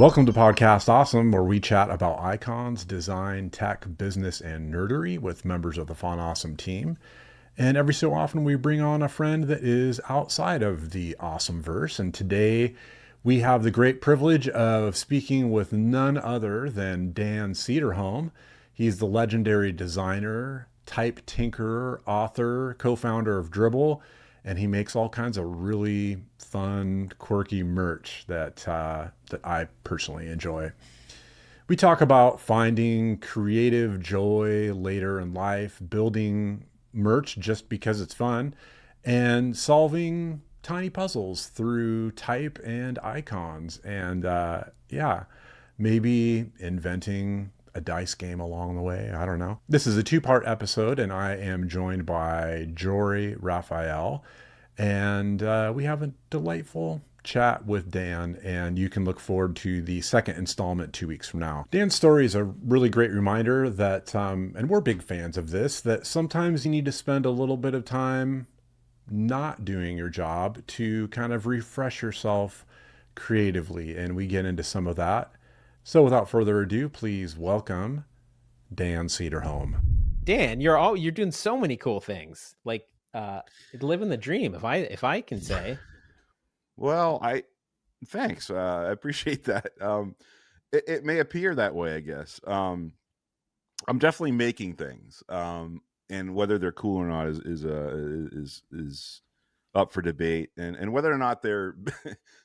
Welcome to Podcast Awesome, where we chat about icons, design, tech, business, and nerdery with members of the Fun Awesome team. And every so often, we bring on a friend that is outside of the awesome verse. And today, we have the great privilege of speaking with none other than Dan Cederholm. He's the legendary designer, type tinkerer, author, co-founder of Dribble, and he makes all kinds of really fun, quirky merch that I personally enjoy. We talk about finding creative joy later in life, building merch just because it's fun, and solving tiny puzzles through type and icons, and maybe inventing a dice game along the way. I don't know. This is a two-part episode, and I am joined by Jory, Raphael, and we have a delightful chat with Dan, and you can look forward to the second installment 2 weeks from now. Dan's story is a really great reminder that, and we're big fans of this, that sometimes you need to spend a little bit of time not doing your job to kind of refresh yourself creatively, and we get into some of that. So without further ado, please welcome Dan Cederholm. Dan, you're doing so many cool things. Like living the dream, if I can say. Well, thanks. I appreciate that. It may appear that way, I guess. I'm definitely making things. And whether they're cool or not is up for debate, and whether or not they're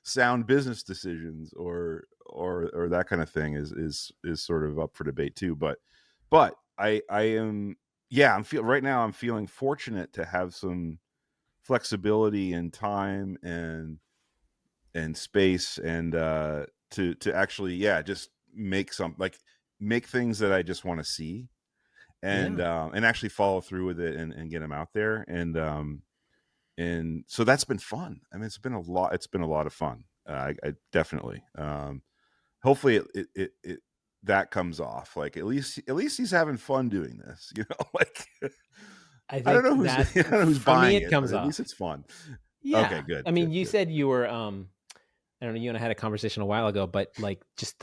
sound business decisions or that kind of thing is sort of up for debate too. But I am right now I'm feeling fortunate to have some flexibility and time and space and to actually just make things that I just want to see and actually follow through with it and get them out there and so that's been fun. I mean, it's been a lot of fun. I definitely hopefully it that comes off. Like at least he's having fun doing this, like I don't know who's buying it comes off. At least it's fun. Yeah. Okay, good. I mean, good, you good. said you were I don't know, you and I had a conversation a while ago, but like just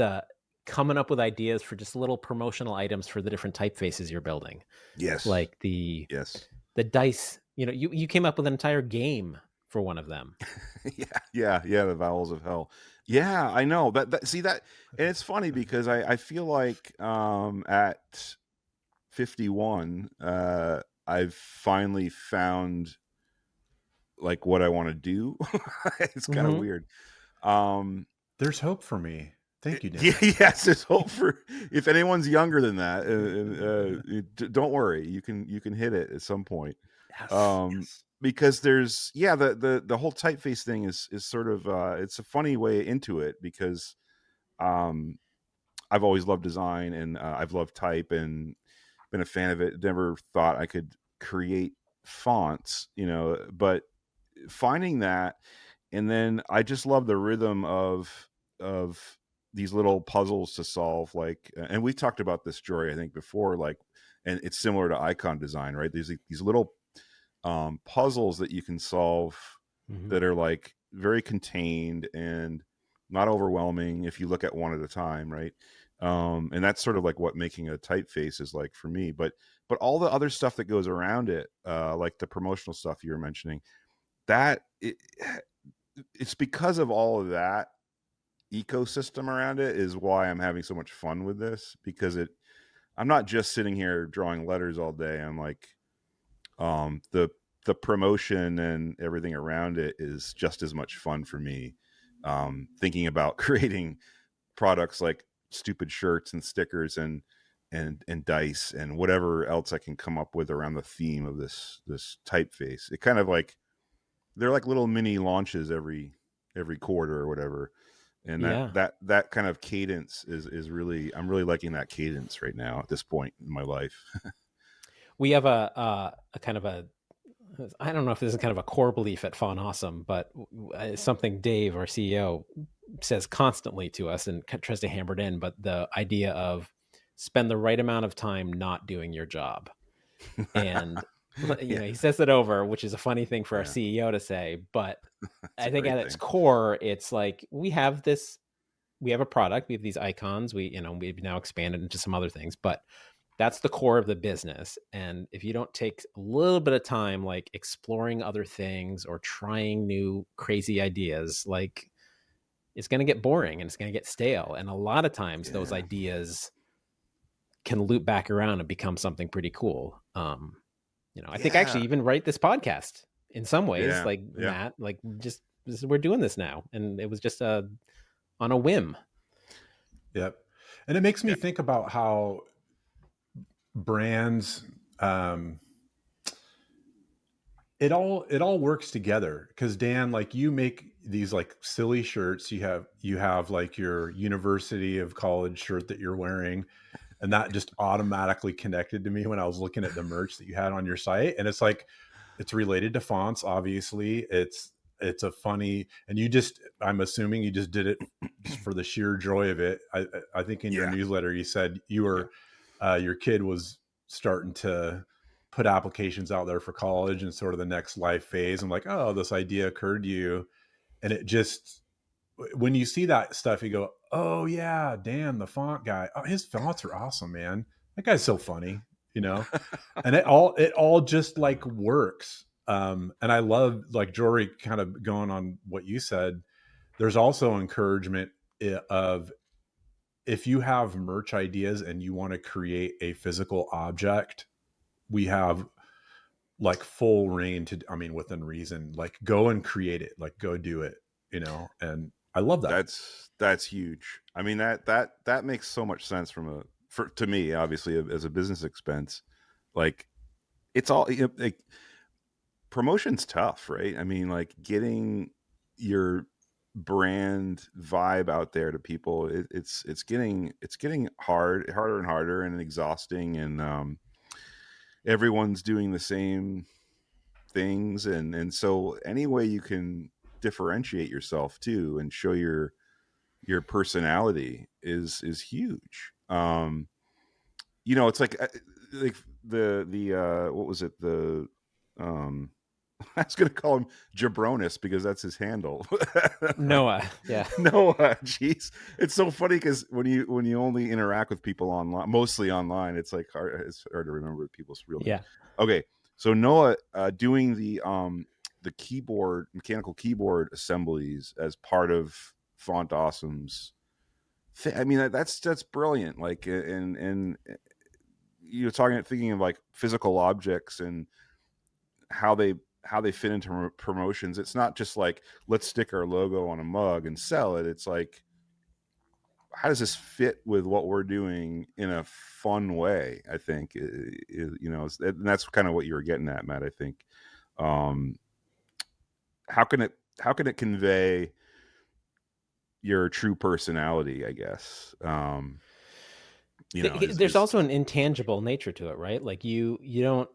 coming up with ideas for just little promotional items for the different typefaces you're building. Yes. Like the dice, you came up with an entire game for one of them. Yeah, the Vowels of Hell. Yeah, I know. See that, and it's funny because I feel like at 51, I've finally found like what I want to do. It's kind of weird. There's hope for me. Thank you, Dan. Yes, there's hope for if anyone's younger than that. Don't worry, you can hit it at some point. Yes. Because there's the whole typeface thing is sort of it's a funny way into it because I've always loved design and I've loved type and been a fan of it. Never thought I could create fonts, but finding that, and then I just love the rhythm of these little puzzles to solve, like, and we talked about this, Jory, I think before, like, and it's similar to icon design, right? There's these little puzzles that you can solve that are like very contained and not overwhelming if you look at one at a time, right? And that's sort of like what making a typeface is like for me, but all the other stuff that goes around it, like the promotional stuff you were mentioning, that it's because of all of that ecosystem around it is why I'm having so much fun with this, because I'm not just sitting here drawing letters all day. I'm like, the promotion and everything around it is just as much fun for me. Thinking about creating products like stupid shirts and stickers and dice and whatever else I can come up with around the theme of this typeface. It kind of like, they're like little mini launches every quarter or whatever. And that kind of cadence is really, I'm really liking that cadence right now at this point in my life. We have a kind of a, I don't know if this is kind of a core belief at Fun Awesome, but something Dave, our CEO, says constantly to us and tries to hammer it in, but the idea of spend the right amount of time not doing your job. And he says it over, which is a funny thing for our CEO to say, but I think at its core, it's like, we have this we have a product, we have these icons, we've now expanded into some other things, but that's the core of the business. And if you don't take a little bit of time, like exploring other things or trying new crazy ideas, like it's going to get boring and it's going to get stale. And a lot of times those ideas can loop back around and become something pretty cool. I think I actually even write this podcast in some ways, Matt, like just we're doing this now. And it was just on a whim. Yep. And it makes me think about how brands, it all works together. Because Dan, like you make these like silly shirts. You have like your University of College shirt that you're wearing, and that just automatically connected to me when I was looking at the merch that you had on your site. And it's like, it's related to fonts. Obviously it's a funny, and I'm assuming you just did it just for the sheer joy of it. I think in your newsletter, you said you were, your kid was starting to put applications out there for college and sort of the next life phase. I'm like, oh, this idea occurred to you. And it just, when you see that stuff, you go, oh yeah, Dan, the font guy. Oh, his fonts are awesome, man. That guy's so funny, and it all just like works. And I love, like Jory, kind of going on what you said, there's also encouragement of, if you have merch ideas and you want to create a physical object, we have like full reign to, within reason, like go and create it, like go do it, and I love that. That's huge. I mean, that makes so much sense to me, obviously, as a business expense. Like, it's all, like, promotion's tough, right? I mean, like, getting your brand vibe out there to people, it's getting harder and harder and exhausting, and everyone's doing the same things, and so any way you can differentiate yourself too and show your personality is huge. It's like the what was it, the I was gonna call him Jabronis because that's his handle. Noah. Noah. Jeez, it's so funny because when you only interact with people online, mostly online, it's hard to remember people's real names. Okay, so Noah doing the mechanical keyboard assemblies as part of Font Awesome's thing. I mean, that's brilliant. Like, and you're thinking of like physical objects and how they fit into promotions. It's not just like, let's stick our logo on a mug and sell it. It's like, how does this fit with what we're doing in a fun way? I think, and that's kind of what you were getting at, Matt. I think, how can it convey your true personality, I guess? There's also an intangible nature to it, right? Like you don't,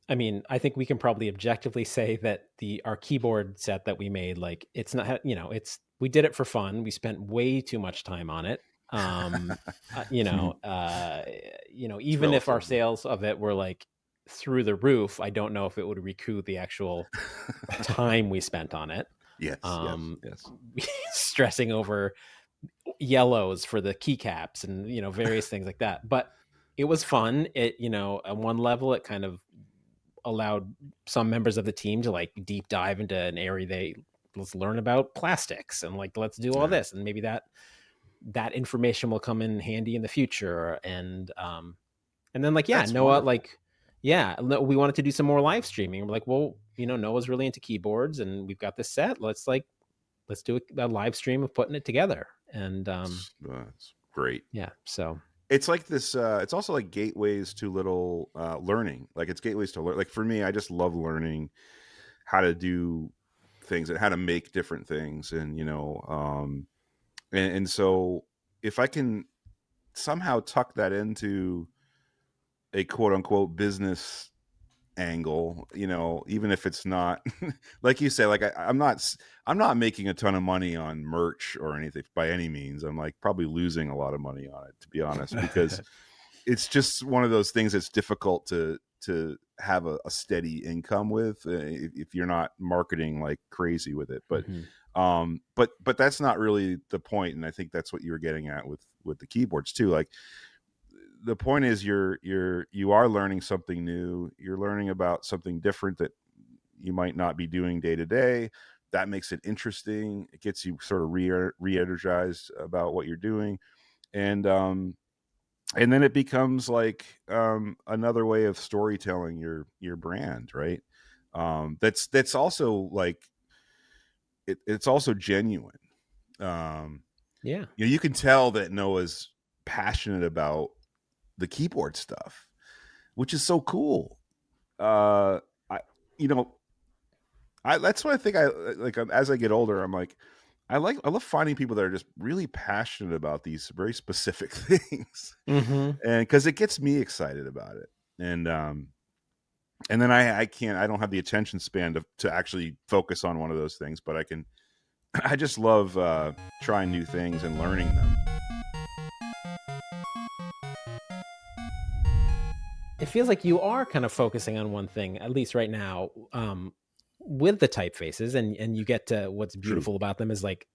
I think we can probably objectively say that our keyboard set that we made, like, it's not, we did it for fun. We spent way too much time on it. Even if our sales of it were like through the roof, I don't know if it would recoup the actual time we spent on it. Yes. Stressing over yellows for the keycaps and, various things like that. But it was fun. It, at one level, it kind of allowed some members of the team to like deep dive into an area. Let's learn about plastics and like, let's do all this. And maybe that information will come in handy in the future. And then like, Noah, wonderful. We wanted to do some more live streaming. We're like, well, Noah's really into keyboards and we've got this set. Let's do a live stream of putting it together. And that's great. Yeah. So it's like this, it's also like gateways to little learning. Like, it's gateways to learn. Like, for me, I just love learning how to do things and how to make different things. And, and so if I can somehow tuck that into a quote unquote business angle, even if it's not like you say, like I'm not making a ton of money on merch or anything by any means. I'm like probably losing a lot of money on it, to be honest, because it's just one of those things that's difficult to have a steady income with if you're not marketing like crazy with it. But But that's not really the point, and I think that's what you were getting at with the keyboards too. Like, the point is you are learning something new. You're learning about something different that you might not be doing day to day. That makes it interesting. It gets you sort of re-energized about what you're doing, and then it becomes like another way of storytelling your brand, right? That's also like it's also genuine. Um, Yeah. you can tell that Noah's passionate about the keyboard stuff, which is so cool. I you know that's what I think. I like as I get older, I'm like, I love finding people that are just really passionate about these very specific things, Mm-hmm. and because it gets me excited about it, and then I don't have the attention span to actually focus on one of those things, but I can. I just love trying new things and learning them. It feels like you are kind of focusing on one thing, at least right now, with the typefaces, and you get to what's beautiful about them is like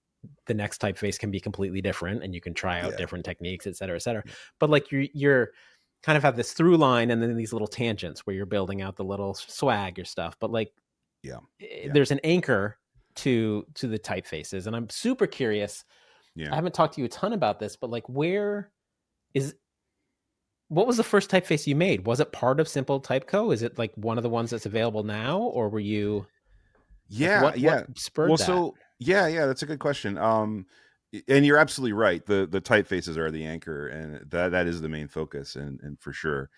the next typeface can be completely different, and you can try out Yeah. different techniques, et cetera, et cetera. Yeah. But like you're kind of have this through line, and then these little tangents where you're building out the little swag or stuff. But like, Yeah. there's an anchor to the typefaces, and I'm super curious. Yeah. I haven't talked to you a ton about this, but like, what was the first typeface you made? Was it part of Simple Typeco? Is it like one of the ones that's available now, or were you like Yeah. what spurred Well, that? so yeah, that's a good question. And you're absolutely right. The typefaces are the anchor, and that is the main focus, and for sure.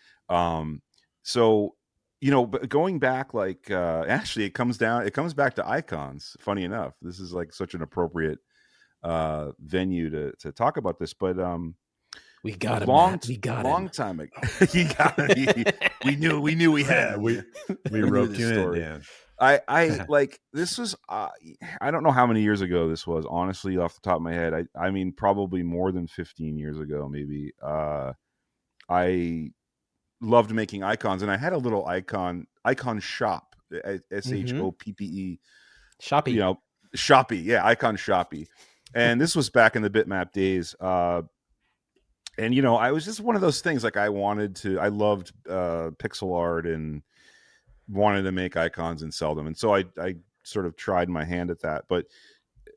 So but going back, like actually, it comes back to icons. Funny enough, this is like such an appropriate venue to talk about this, but We got him, long Matt. We got long him. time ago, you got we knew we had him. we knew roped this you in, story. Dan. I like this was I don't know how many years ago this was, honestly, off the top of my head. I mean probably more than 15 years ago, maybe. I loved making icons, and I had a little icon shop, SHOPPE, Shoppy. Shoppy, yeah, icon Shoppy. And this was back in the bitmap days. And I was just one of those things, like I loved pixel art and wanted to make icons and sell them, and so I sort of tried my hand at that. But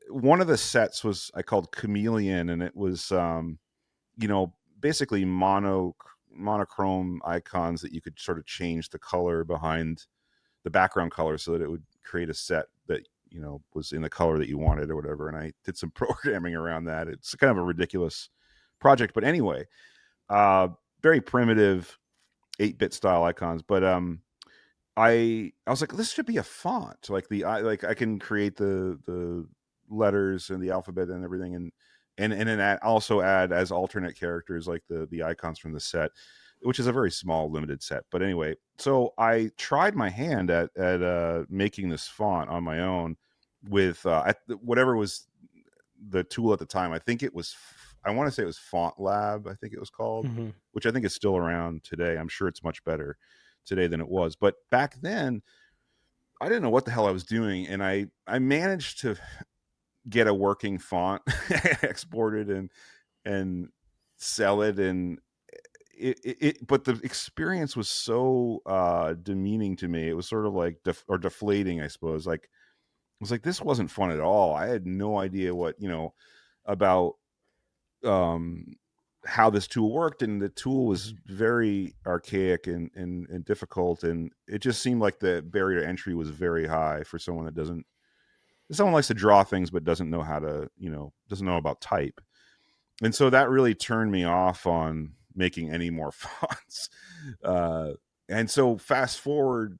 one of the sets was I called Chameleon, and it was basically monochrome icons that you could sort of change the color behind the background color so that it would create a set that was in the color that you wanted or whatever. And I did some programming around that. It's kind of a ridiculous project, but anyway, very primitive 8-bit style icons. But I was like, this should be a font. Like I can create the letters and the alphabet and everything, and then also add as alternate characters like the icons from the set, which is a very small limited set. But anyway, so I tried my hand at making this font on my own with whatever was the tool at the time. I think it was I want to say it was Font Lab, I think it was called, Mm-hmm. which I think is still around today. I'm sure it's much better today than it was. But back then, I didn't know what the hell I was doing, and I managed to get a working font exported and sell it, and but the experience was so demeaning to me. It was sort of like deflating, I suppose. Like, I was like, this wasn't fun at all. I had no idea what about how this tool worked, and the tool was very archaic and difficult, and it just seemed like the barrier to entry was very high for someone that someone likes to draw things but doesn't know how to doesn't know about type. And so that really turned me off on making any more fonts. And so fast forward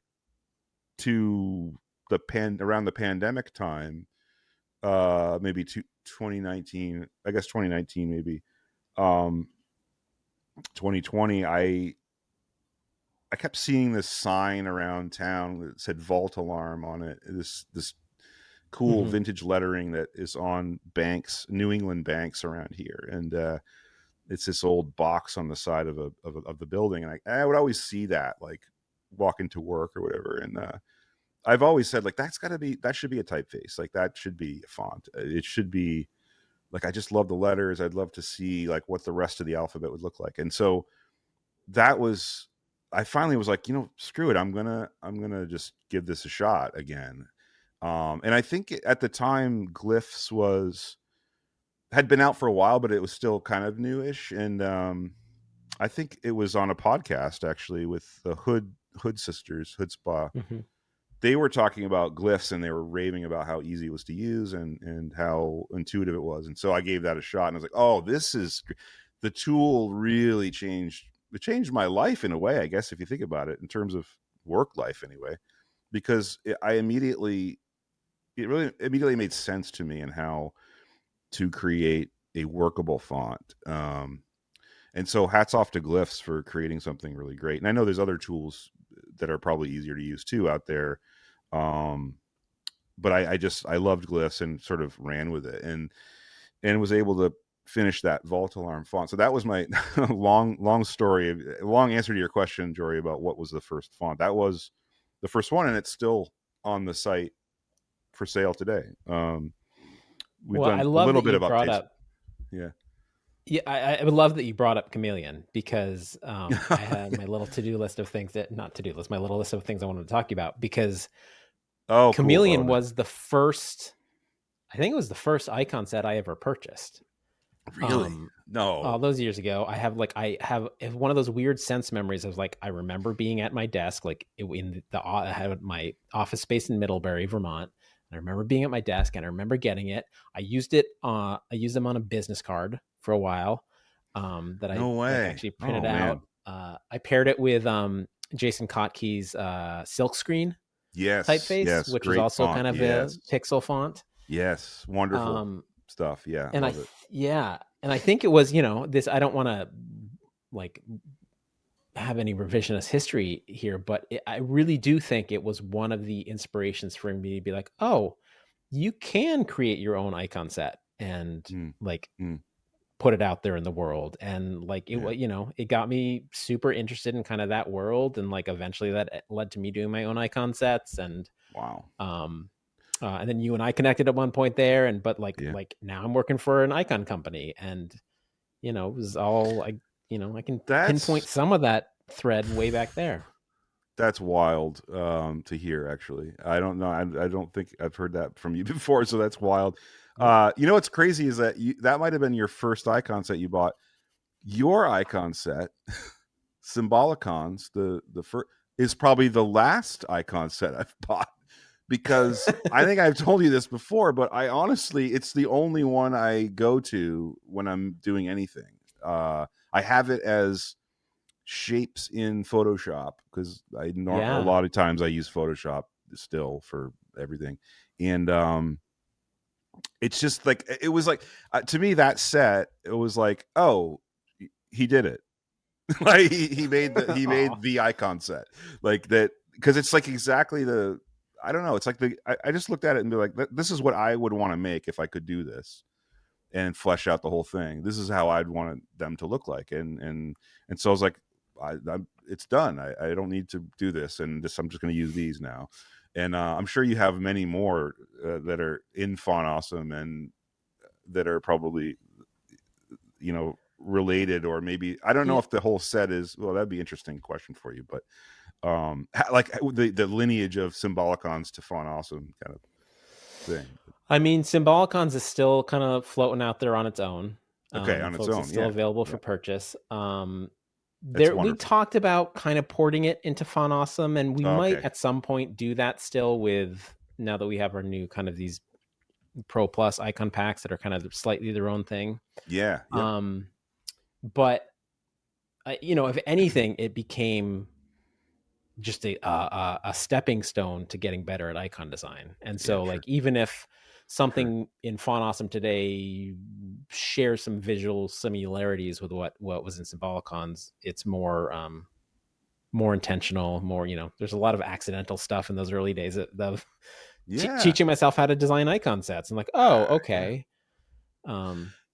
to around the pandemic time, maybe 2019, I guess 2019, maybe 2020, I kept seeing this sign around town that said Vault Alarm on it. This cool Mm-hmm. vintage lettering that is on banks, New England banks around here, and it's this old box on the side of the building, and I would always see that, like walking to work or whatever, and I've always said like that should be a typeface. Like that should be a font. It should be like, I just love the letters. I'd love to see like what the rest of the alphabet would look like. And so I finally was like, screw it. I'm gonna just give this a shot again. And I think at the time Glyphs had been out for a while, but it was still kind of newish. And I think it was on a podcast actually with the Hood sisters, Hood Spa. Mm-hmm. They were talking about Glyphs and they were raving about how easy it was to use and how intuitive it was. And so I gave that a shot and I was like, oh, the tool really changed my life in a way, I guess, if you think about it, in terms of work life anyway, because it really immediately made sense to me and how to create a workable font. And so hats off to Glyphs for creating something really great. And I know there's other tools that are probably easier to use too out there. But I loved Glyphs and sort of ran with it and was able to finish that Voltalarm font. So that was my long answer to your question, Jory, about what was the first font. That was the first one, and it's still on the site for sale today. We've done I love a little that bit you of brought updates. up. Yeah. Yeah, I would love that you brought up Chameleon, because I had my little to-do list of things my little list of things I wanted to talk about, because Chameleon Cool. was the first, I think it was the first icon set I ever purchased. Really? No. All those years ago. I have one of those weird sense memories of like, I remember being at my desk, like I had my office space in Middlebury, Vermont. I remember being at my desk and I remember getting it. I used them on a business card for a while. That I actually printed out. I paired it with Jason Kotke's silkscreen typeface, which is also font, kind of a pixel font. Yes, wonderful stuff. Yeah, and and I think it was, this. I don't want to like have any revisionist history here, but I really do think it was one of the inspirations for me to be like, oh, you can create your own icon set and put it out there in the world. And like, it got me super interested in kind of that world. And like, eventually that led to me doing my own icon sets. And wow. And then you and I connected at one point there. And, but like now I'm working for an icon company, and, it was all I can pinpoint some of that thread way back there. That's wild to hear, actually. I don't know. I don't think I've heard that from you before. So that's wild. What's crazy is that that might have been your first icon set you bought. Your icon set, Symbolicons, the first, is probably the last icon set I've bought, because I think I've told you this before, but I honestly, it's the only one I go to when I'm doing anything. I have it as shapes in Photoshop, because a lot of times I use Photoshop still for everything. And it's just like, it was like, to me, that set, it was like, oh, he did it. Like he made the icon set like that, because it's like exactly I don't know. It's like I just looked at it and be like, this is what I would want to make if I could do this and flesh out the whole thing. This is how I'd want them to look like. And so I was like, it's done. I don't need to do this. And I'm just going to use these now. And I'm sure you have many more that are in Font Awesome and that are probably, related, or maybe, I don't know if the whole set is, well, that'd be an interesting question for you, but like the lineage of Symbolicons to Font Awesome kind of thing. I mean, Symbolicons is still kind of floating out there on its own. Okay, on its own. It's still available for purchase. We talked about kind of porting it into Font Awesome, and we might at some point do that still with, now that we have our new kind of these Pro Plus icon packs that are kind of slightly their own thing. Yeah. But if anything, it became just a stepping stone to getting better at icon design. And so like, even if something in Font Awesome today shares some visual similarities with what was in Symbolicons, it's more intentional, more, there's a lot of accidental stuff in those early days of teaching myself how to design icon sets. And like, oh, okay.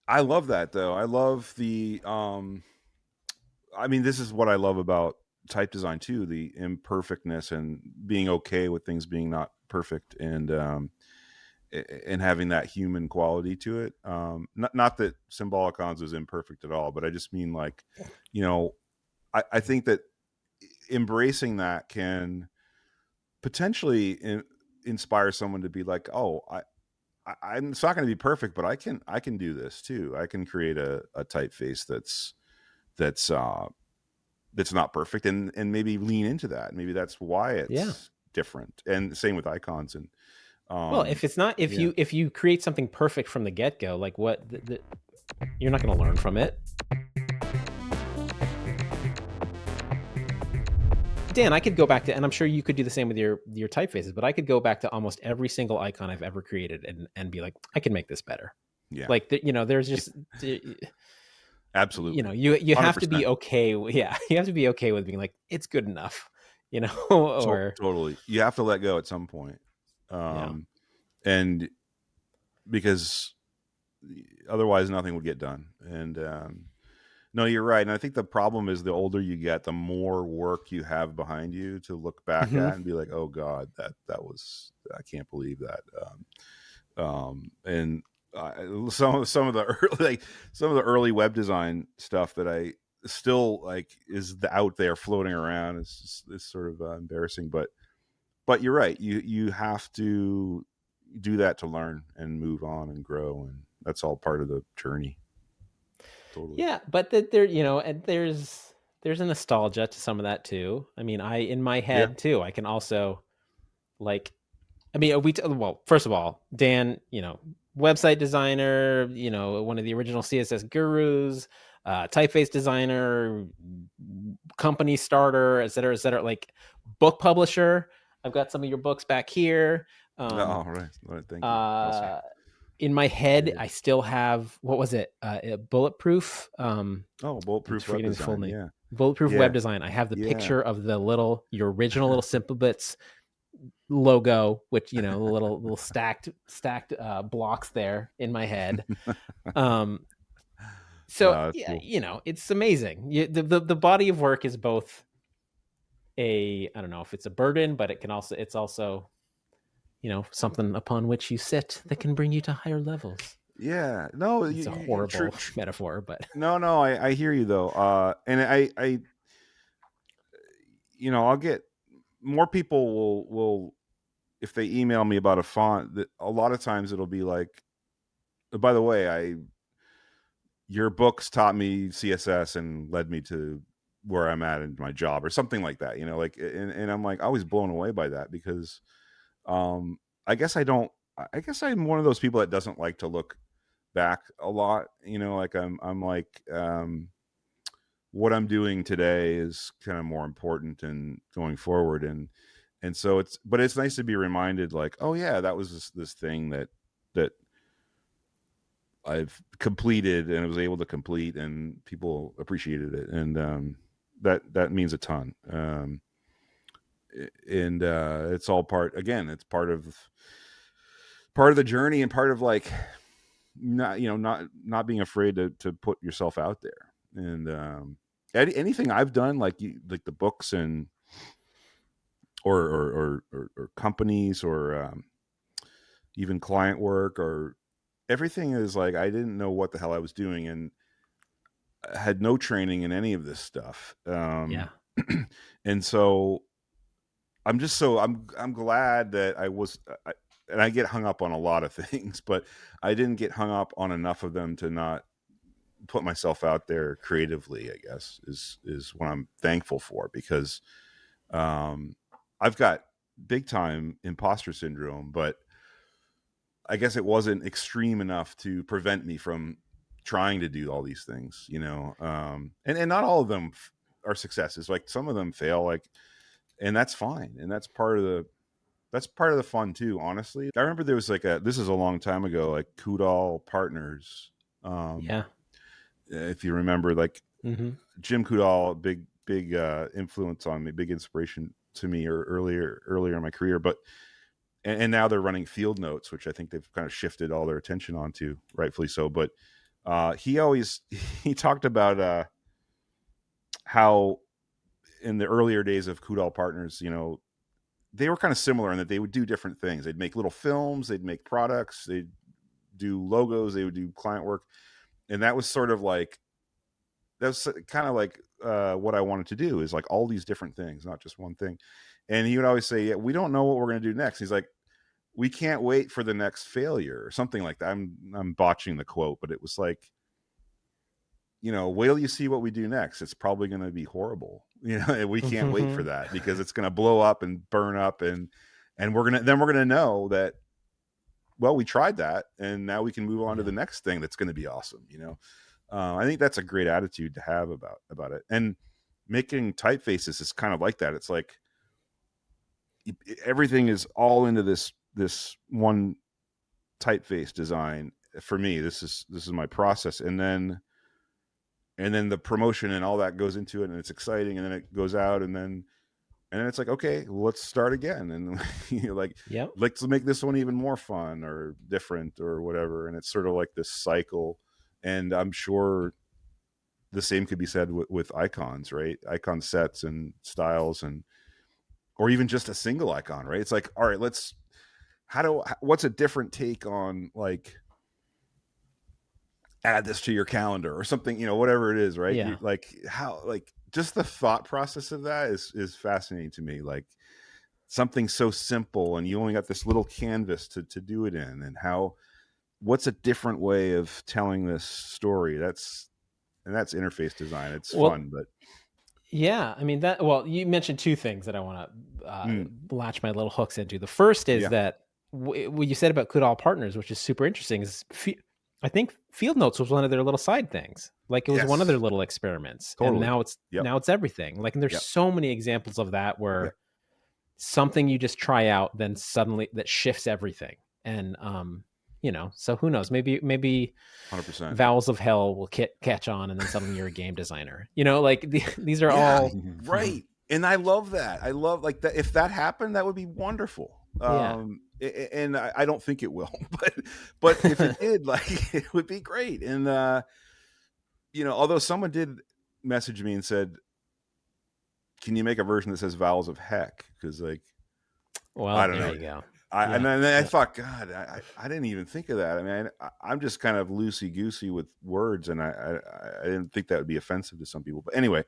I love that though. I love the, I mean, this is what I love about type design too, the imperfectness and being okay with things being not perfect, and having that human quality to it. Not that Symbolicons is imperfect at all, but I just mean like, I think that embracing that can potentially inspire someone to be like, oh, it's not going to be perfect, but I can do this too. I can create a typeface that's not perfect, and maybe lean into that. Maybe that's why it's different. And same with icons. And well, if it's not, if you create something perfect from the get-go, like what you're not going to learn from it. Dan, I could go back to, and I'm sure you could do the same with your typefaces, but I could go back to almost every single icon I've ever created and be like, I can make this better. Yeah. Like, there's just, absolutely, you have to be okay. You have to be okay with being like, it's good enough, or totally. You have to let go at some point. And because otherwise nothing would get done. And, no, you're right. And I think the problem is the older you get, the more work you have behind you to look back at and be like, oh God, that was, I can't believe that. And some of the early web design stuff that I still like is out there floating around. It's sort of embarrassing, but you're right. You have to do that to learn and move on and grow. And that's all part of the journey. Totally. Yeah, but there, and there's a nostalgia to some of that too. I mean, in my head too, I can also like, I mean, well, first of all, Dan, website designer, one of the original CSS gurus, typeface designer, company starter, et cetera, like book publisher. I've got some of your books back here. Right. Thank you. In my head, I still have, what was it? Bulletproof. Bulletproof web design. Yeah. Bulletproof web design. I have the picture of your original little Simple Bits logo, which, the little stacked blocks there in my head. So cool. It's amazing. The body of work is both I don't know if it's a burden, but it's also something upon which you sit that can bring you to higher levels. Yeah, no, it's a horrible metaphor, but no, I hear you though. And I I'll get more people will if they email me about a font, that a lot of times it'll be like, by the way, your books taught me CSS and led me to where I'm at in my job, or something like that, like, and I'm like always blown away by that, because I guess I'm one of those people that doesn't like to look back a lot, like I'm like, what I'm doing today is kind of more important and going forward. And so it's nice to be reminded, like, oh yeah, that was this thing that I've completed and I was able to complete, and people appreciated it. And that means a ton. And it's all it's part of the journey, and part of like not being afraid to put yourself out there. And anything I've done, like the books and or companies, or even client work, or everything is like, I didn't know what the hell I was doing, and I had no training in any of this stuff. And so I'm glad that and I get hung up on a lot of things, but I didn't get hung up on enough of them to not put myself out there creatively, I guess, is what I'm thankful for, because I've got big time imposter syndrome, but I guess it wasn't extreme enough to prevent me from trying to do all these things, and not all of them are successes. Like some of them fail, like, and that's fine. And that's part of the fun too, honestly. I remember there was this is a long time ago, like Kuda Partners. If you remember, like Jim Kudal, big influence on me, big inspiration to me, or earlier in my career. But and now they're running Field Notes, which I think they've kind of shifted all their attention onto, rightfully so. But he talked about how in the earlier days of Kuda Partners, they were kind of similar in that they would do different things. They'd make little films, they'd make products, they'd do logos, they would do client work. And that was sort of like, that's kind of like what I wanted to do, is like all these different things, not just one thing. And he would always say, yeah, we don't know what we're going to do next. He's like, we can't wait for the next failure or something like that. I'm botching the quote, but it was like, wait till you see what we do next. It's probably going to be horrible. And we can't wait for that, because it's going to blow up and burn up. And we're going to know that, well, we tried that, and now we can move on to the next thing that's going to be awesome. I think that's a great attitude to have about it. And making typefaces is kind of like that. It's like everything is all into this one typeface design. For me, this is my process. And then the promotion and all that goes into it, and it's exciting, and then it goes out, and then it's like, okay, let's start again. And like, let's make this one even more fun or different or whatever. And it's sort of like this cycle. And I'm sure the same could be said with icons, right? Icon sets and styles, or even just a single icon, right? It's like, all right, what's a different take on, like, add this to your calendar or something, whatever it is, right? Yeah. Like how, like, just the thought process of that is fascinating to me. Like, something so simple, and you only got this little canvas to do it in, and what's a different way of telling this story? That's interface design. It's fun, but yeah, I mean you mentioned two things that I want to latch my little hooks into. The first is that what you said about Kuda Partners, which is super interesting, is I think Field Notes was one of their little side things. Like, it was one of their little experiments. Totally. And now it's everything. Like, and there's so many examples of that where something you just try out, then suddenly that shifts everything. And so who knows? Maybe 100%. Vowels of Hell will catch on, and then suddenly you're a game designer. Like these are all right. And I love that. I love, like, that. If that happened, that would be wonderful. And I don't think it will, but if it did, like, it would be great. And although someone did message me and said, can you make a version that says Vowels of Heck? Because, like, well, I don't know. There you go. And then I thought, God, I didn't even think of that. I mean, I'm just kind of loosey goosey with words, and I didn't think that would be offensive to some people. But anyway,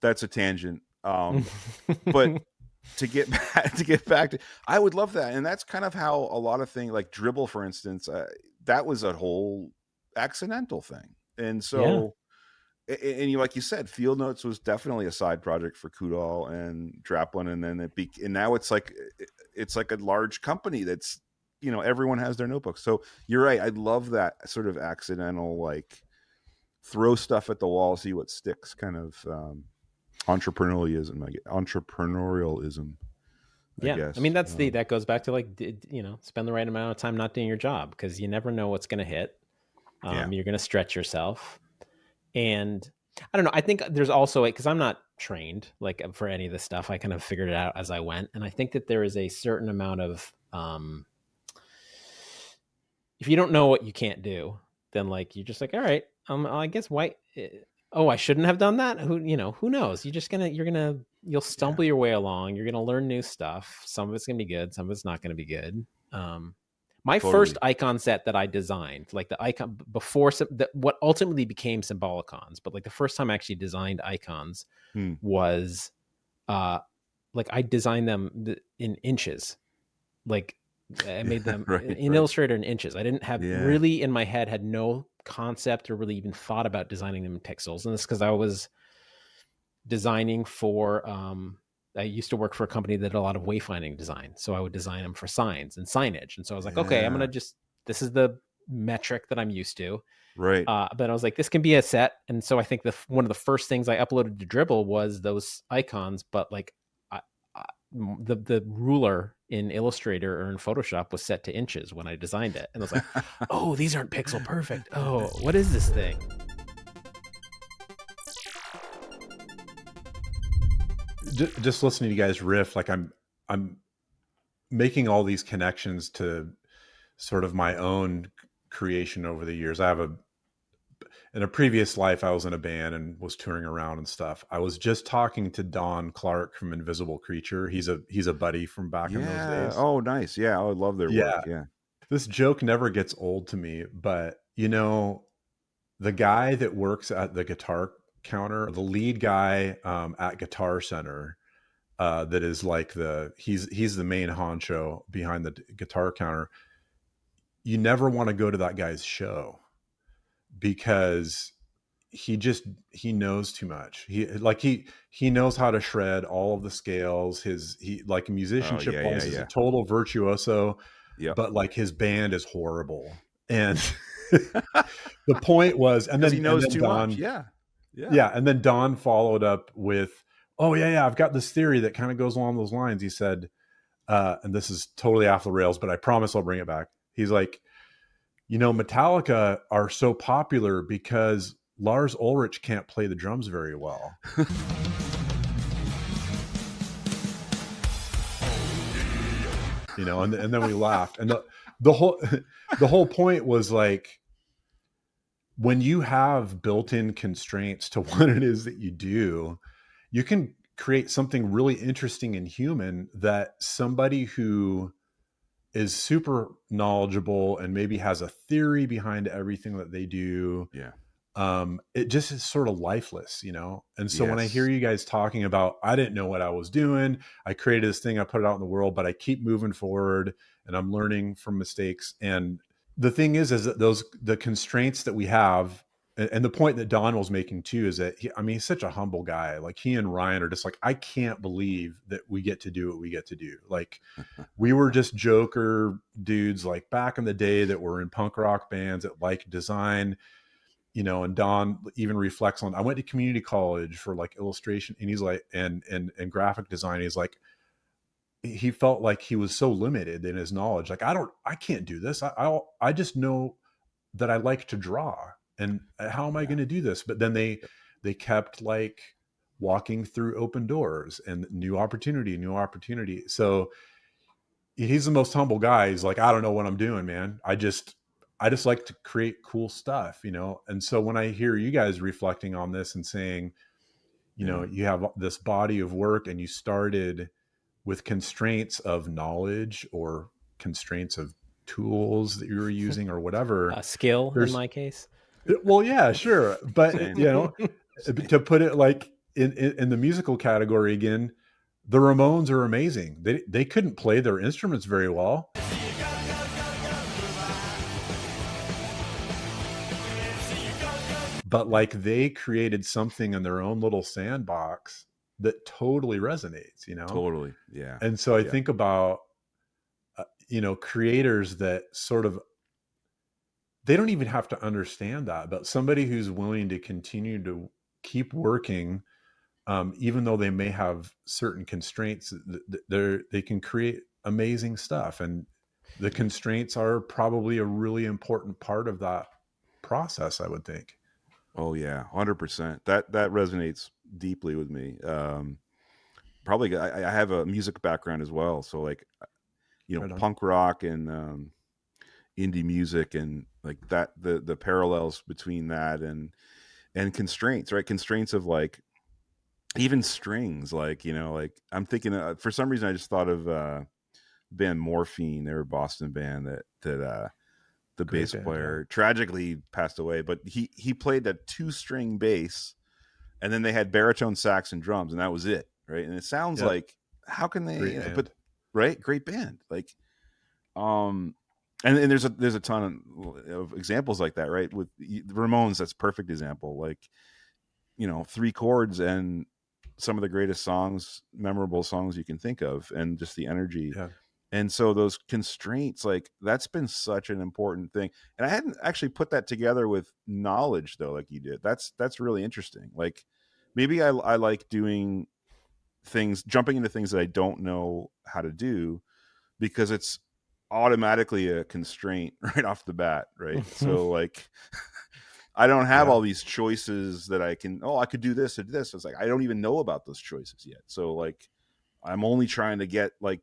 that's a tangent. But to get back to, I would love that. And that's kind of how a lot of things, like Dribble, for instance, that was a whole accidental thing. And so, and like you said, Field Notes was definitely a side project for Kuda and Draplin. And then and now it's like a large company that's, everyone has their notebooks. So you're right. I love that sort of accidental, like, throw stuff at the wall, see what sticks kind of, entrepreneurialism. I guess. I mean, that goes back to, like, spend the right amount of time not doing your job, because you never know what's going to hit. You're going to stretch yourself. And I don't know, I think there's also because I'm not trained, like, for any of this stuff. I kind of figured it out as I went. And I think that there is a certain amount of, if you don't know what you can't do, then, like, you're just like, all right, I guess why, I shouldn't have done that. Who knows? You'll stumble your way along. You're going to learn new stuff. Some of it's going to be good. Some of it's not going to be good. My first icon set that I designed, like the icon before what ultimately became Symbolicons, but, like, the first time I actually designed icons was, like, I designed them in inches. Like, I made them in Illustrator in inches. I didn't have really in my head, had no concept or really even thought about designing them in pixels. And it's because I was designing for, I used to work for a company that did a lot of wayfinding design. So I would design them for signs and signage. And so I was like, okay, I'm going to this is the metric that I'm used to. Right. But I was like, this can be a set. And so I think one of the first things I uploaded to Dribble was those icons. But, like, the ruler in Illustrator or in Photoshop was set to inches when I designed it. And I was like, oh, these aren't pixel perfect. Oh, what is this thing? Just listening to you guys riff, like, I'm making all these connections to sort of my own creation over the years. I have in a previous life, I was in a band and was touring around and stuff. I was just talking to Don Clark from Invisible Creature. He's a buddy from back in those Yeah. days. Oh, nice. Yeah, I love their work. Yeah. Yeah. This joke never gets old to me, but you know, the guy that works at the guitar counter, the lead guy at Guitar Center, that is like he's the main honcho behind the guitar counter. You never want to go to that guy's show because he knows too much. He knows how to shred all of the scales. He like Oh, musicianship yeah, yeah, wise is a yeah. total virtuoso, Yep. but like his band is horrible. And the point was, Because he knows too much. Don, Yeah. Yeah. yeah, and then Don followed up with, "Oh yeah, I've got this theory that kind of goes along those lines." He said, and this is totally off the rails, but I promise I'll bring it back. He's like, you know, Metallica are so popular because Lars Ulrich can't play the drums very well. You know, and then we laughed. And the whole point was like, when you have built-in constraints to what it is that you do, you can create something really interesting and human that somebody who is super knowledgeable and maybe has a theory behind everything that they do, Yeah. it just is sort of lifeless, you know? And so when I Yes. hear you guys talking about, I didn't know what I was doing, I created this thing, I put it out in the world, but I keep moving forward and I'm learning from mistakes. And the thing is that the constraints that we have, and the point that Don was making too, is that he's such a humble guy. Like he and Ryan are just like, I can't believe that we get to do what we get to do. Like we were just joker dudes like back in the day that were in punk rock bands that like design, you know. And Don even reflects on, I went to community college for like illustration, and he's like, and graphic design. He's like, he felt like he was so limited in his knowledge. Like, I can't do this. I just know that I like to draw, and how am I going to do this? But then they kept like walking through open doors and new opportunity. So he's the most humble guy. He's like, I don't know what I'm doing, man. I just like to create cool stuff, you know? And so when I hear you guys reflecting on this and saying, you know, you have this body of work and you started with constraints of knowledge or constraints of tools that you were using or whatever, skill in my case. Well, yeah, sure. But, you know, to put it like in the musical category again, the Ramones are amazing. They couldn't play their instruments very well. But like they created something in their own little sandbox that totally resonates, you know? Totally. Yeah. And so I think about, you know, creators that sort of, they don't even have to understand that, but somebody who's willing to continue to keep working, even though they may have certain constraints, they can create amazing stuff. And the constraints are probably a really important part of that process, I would think. Oh yeah, 100%. That resonates deeply with me. Probably I have a music background as well, so like, you know, punk rock and indie music, and like that the parallels between that and constraints, right? Constraints of like even strings, like, you know, like I'm thinking for some reason I just thought of band Morphine. They were a Boston band that the Great bass band, player tragically passed away, but he played a 2-string bass, and then they had baritone sax and drums, and that was it, right? And it sounds like, how can they? Great band. But right, great band, like, and there's a ton of examples like that, right? With the Ramones, that's a perfect example. Like, you know, 3 chords and some of the greatest songs, memorable songs you can think of, and just the energy. Yeah. And so those constraints, like, that's been such an important thing. And I hadn't actually put that together with knowledge though, like you did. That's really interesting. Like, maybe I like doing things, jumping into things that I don't know how to do, because it's automatically a constraint right off the bat, right? So like, I don't have all these choices that I could do this or this. It's like, I don't even know about those choices yet. So like, I'm only trying to get like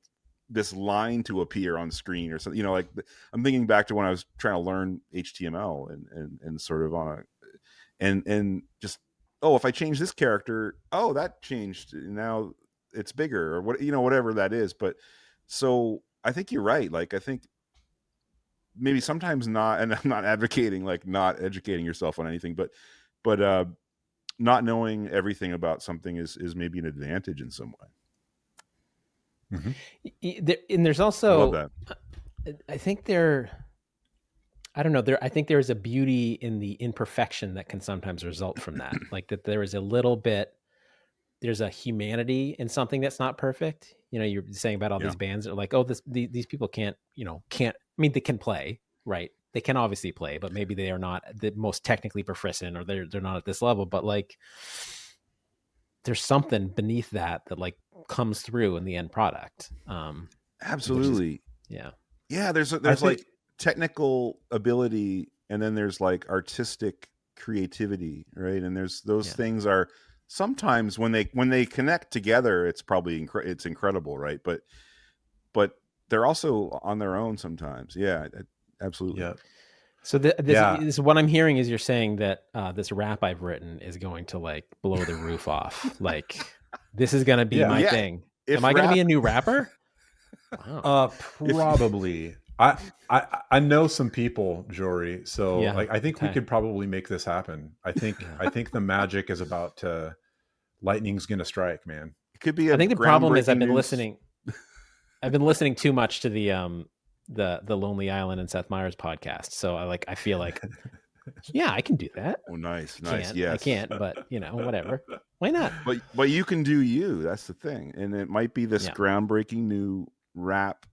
this line to appear on screen or something, you know. Like, I'm thinking back to when I was trying to learn HTML and sort of and just, oh, if I change this character, oh, that changed, now it's bigger, or what, whatever that is. But so I think you're right. Like, I think maybe sometimes not, and I'm not advocating like not educating yourself on anything, but not knowing everything about something is maybe an advantage in some way. And there's I also, love that. I think I don't know, I think there's a beauty in the imperfection that can sometimes result from that. Like that there is a little bit, there's a humanity in something that's not perfect. You're saying about all these bands that are like, oh, these people can't, I mean, they can play, right? They can obviously play, but maybe they are not the most technically proficient, or they're not at this level. But like, there's something beneath that like comes through in the end product. Absolutely. Yeah. There's like technical ability, and then there's like artistic creativity, right? And there's those things are sometimes when they connect together, it's probably it's incredible, right? But they're also on their own sometimes. Yeah, absolutely. Yeah. So this what I'm hearing is you're saying that this rap I've written is going to like blow the roof off. Like, this is going to be my thing. Am I going to be a new rapper? Wow. Probably. I know some people, Jory. So like, I think we could probably make this happen. I think the magic is about to, lightning's going to strike, man. It could be. I think the problem is I've been listening too much to the Lonely Island and Seth Meyers podcast. So I feel like, yeah, I can do that. Oh, nice. Yes. I can't, but whatever. Why not? But you can do you. That's the thing. And it might be this groundbreaking new rap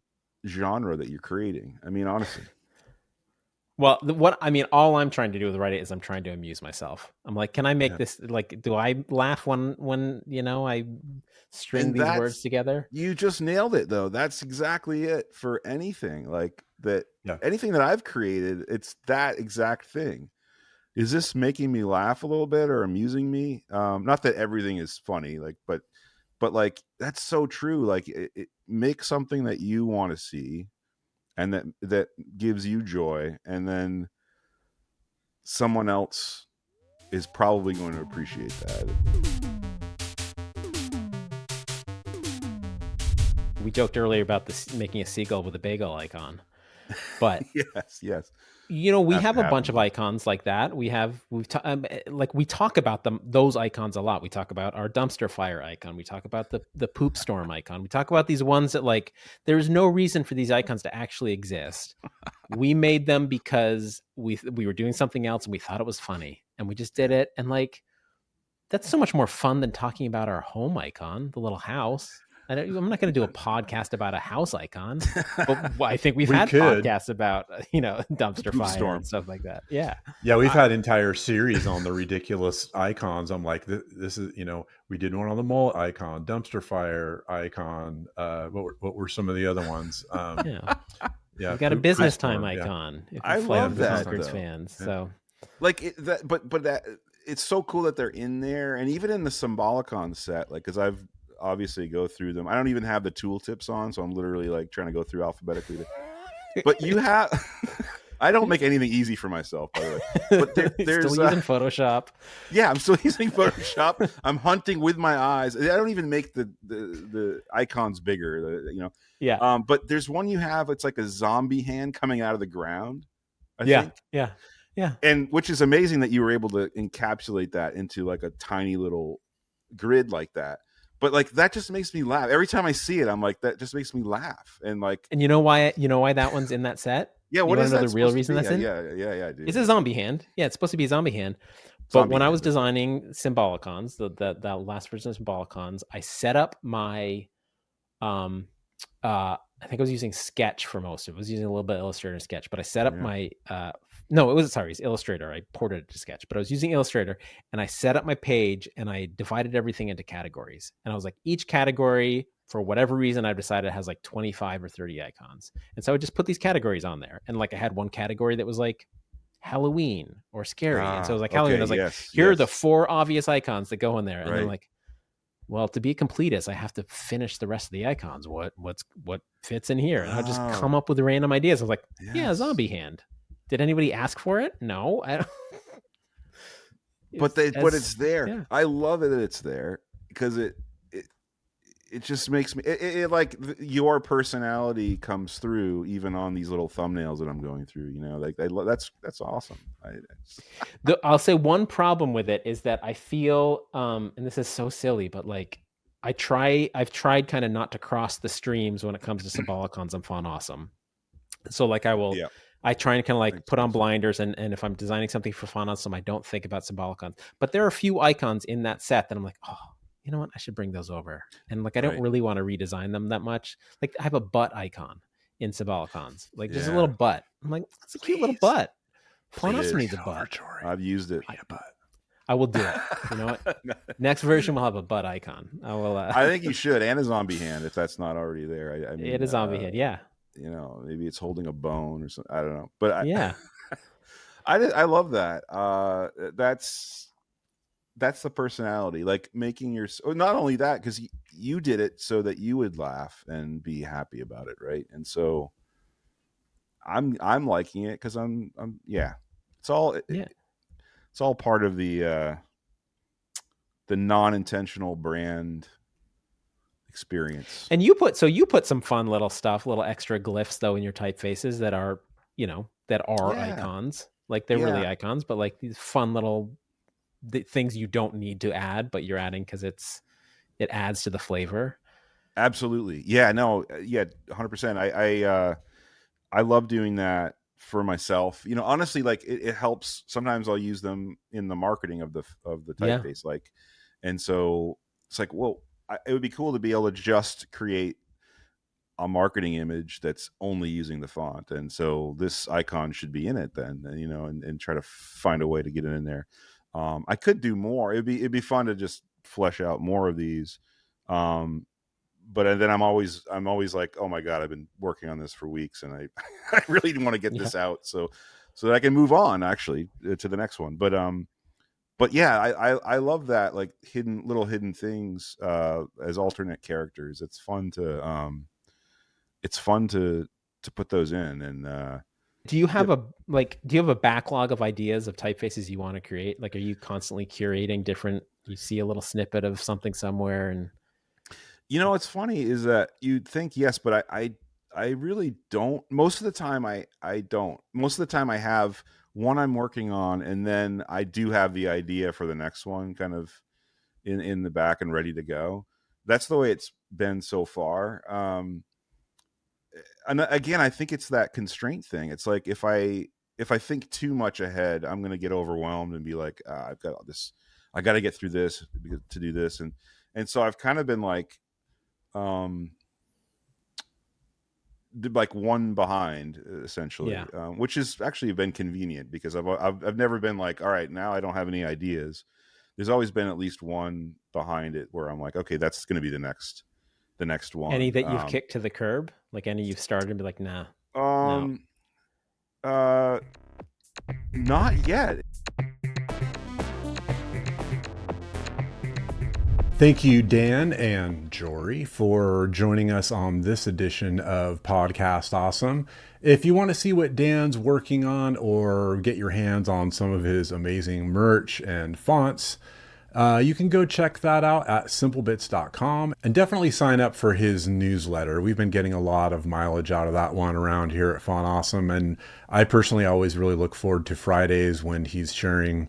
genre that you're creating. I mean, honestly. Well, all I'm trying to do with Write It is I'm trying to amuse myself. I'm like, can I make this, like, do I laugh when I string these words together? You just nailed it, though. That's exactly it for anything like that. Anything that I've created, it's that exact thing. Is this making me laugh a little bit or amusing me? Not that everything is funny, like, but like, that's so true. Like, it make something that you want to see, and that gives you joy, and then someone else is probably going to appreciate that. We joked earlier about this making a seagull with a bagel icon, but yes. We have a bunch of icons like that. We talk about those icons a lot. We talk about our dumpster fire icon. We talk about the poop storm icon. We talk about these ones that, like, there's no reason for these icons to actually exist. We made them because we were doing something else and we thought it was funny, and we just did it. And like, that's so much more fun than talking about our home icon, the little house. I'm not going to do a podcast about a house icon, but I think we've had podcasts about, dumpster fire and stuff like that. Yeah. Yeah. We've had entire series on the ridiculous icons. I'm like, this is, we did one on the mullet icon, dumpster fire icon. What were some of the other ones? Yeah. We've got a business time icon. If I love that, fans. So like but that it's so cool that they're in there. And even in the Symbolicon set, like, cause I've obviously go through them. I don't even have the tooltips on, so I'm literally like trying to go through alphabetically. But you have, I don't make anything easy for myself, by the way. But there's still using Photoshop. Yeah, I'm still using Photoshop. I'm hunting with my eyes. I don't even make the icons bigger. Yeah. But there's one you have. It's like a zombie hand coming out of the ground. I think. Yeah. And which is amazing that you were able to encapsulate that into like a tiny little grid like that. But like, that just makes me laugh every time I see it. I'm like, that just makes me laugh. And like, and you know why that one's in that set? Yeah. What is that? The real reason that's in? Yeah. Dude. It's a zombie hand. Yeah. It's supposed to be a zombie hand. But when I was designing Symbolicons, the last version of Symbolicons, I set up my, I think I was using Sketch for most of it. I was using a little bit of Illustrator and Sketch, but I set up my, it's Illustrator. I ported it to Sketch, but I was using Illustrator, and I set up my page and I divided everything into categories. And I was like, each category, for whatever reason, I've decided has like 25 or 30 icons. And so I would just put these categories on there. And like, I had one category that was like Halloween or scary. And so I was like, Halloween. I was like, here are the 4 obvious icons that go in there. And then like, well, to be a completist, I have to finish the rest of the icons. What fits in here? And I'll just come up with random ideas. I was like, zombie hand. Did anybody ask for it? No. I don't. but it's there. Yeah. I love it that it's there because it just makes me it like your personality comes through even on these little thumbnails that I'm going through. You know, like that's awesome. I'll say one problem with it is that I feel, and this is so silly, but like I've tried kind of not to cross the streams when it comes to Symbolicons and Font Awesome. So like I try and kind of like put on blinders, and if I'm designing something for Font Awesome, I don't think about Symbolicons. But there are a few icons in that set that I'm like, oh, you know what? I should bring those over. And like, I don't really want to redesign them that much. Like I have a butt icon in Symbolicons, like just a little butt. I'm like, that's a cute little butt. Font Awesome needs a butt. I've used it. I will do it. You know what? Next version will have a butt icon. I will. I think you should, and a zombie hand if that's not already there. I mean, it is zombie hand. Yeah. You know, maybe it's holding a bone or something. I don't know, but I love that. That's the personality, like making your. Not only that, because you did it so that you would laugh and be happy about it, right? And so, I'm liking it because I'm It's all part of the non-intentional brand experience. And you put some fun little stuff, little extra glyphs though in your typefaces that are icons. Like they're really icons, but like these fun little things you don't need to add, but you're adding because it adds to the flavor. Absolutely. Yeah, no, yeah, 100%. I love doing that for myself. You know, honestly, like it helps. Sometimes I'll use them in the marketing of the typeface. Like, and so it's like, well, it would be cool to be able to just create a marketing image that's only using the font. And so this icon should be in it then, you know, and try to find a way to get it in there. I could do more. It'd be fun to just flesh out more of these. But then I'm always like, oh my God, I've been working on this for weeks and I really want to get this out so that I can move on actually to the next one. But yeah, I love that, like little hidden things as alternate characters. It's fun to put those in. And do you have a backlog of ideas of typefaces you want to create? Like, are you constantly curating different? You see a little snippet of something somewhere, and you know what's funny is that you'd think yes, but I really don't. Most of the time I don't. Most of the time I have one I'm working on, and then I do have the idea for the next one kind of in the back and ready to go. That's the way it's been so far. And again, I think it's that constraint thing. It's like if I think too much ahead, I'm going to get overwhelmed and be like, I've got all this, I got to get through this to do this. And so I've kind of been like one behind essentially, which has actually been convenient because I've never been like, all right, now I don't have any ideas. There's always been at least one behind it where I'm like, okay, that's going to be the next one. Any that you've kicked to the curb, like any you've started and be like, nah. Not yet. Thank you, Dan and Jory, for joining us on this edition of Podcast Awesome. If you want to see what Dan's working on or get your hands on some of his amazing merch and fonts, you can go check that out at simplebits.com and definitely sign up for his newsletter. We've been getting a lot of mileage out of that one around here at Font Awesome, and I personally always really look forward to Fridays when he's sharing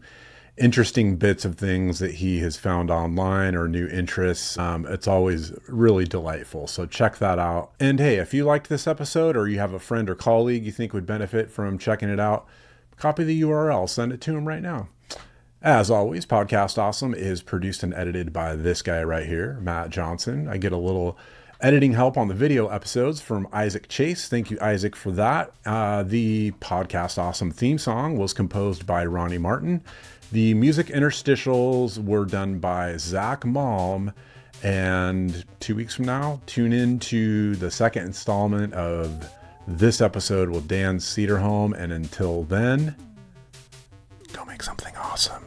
interesting bits of things that he has found online or new interests. It's always really delightful. So check that out. And hey, if you liked this episode or you have a friend or colleague you think would benefit from checking it out, copy the URL, send it to him right now. As always, Podcast Awesome is produced and edited by this guy right here, Matt Johnson. I get a little editing help on the video episodes from Isaac Chase. Thank you, Isaac, for that. The Podcast Awesome theme song was composed by Ronnie Martin. The music interstitials were done by Zach Malm. And 2 weeks from now, tune in to the second installment of this episode with Dan Cederholm. And until then, go make something awesome.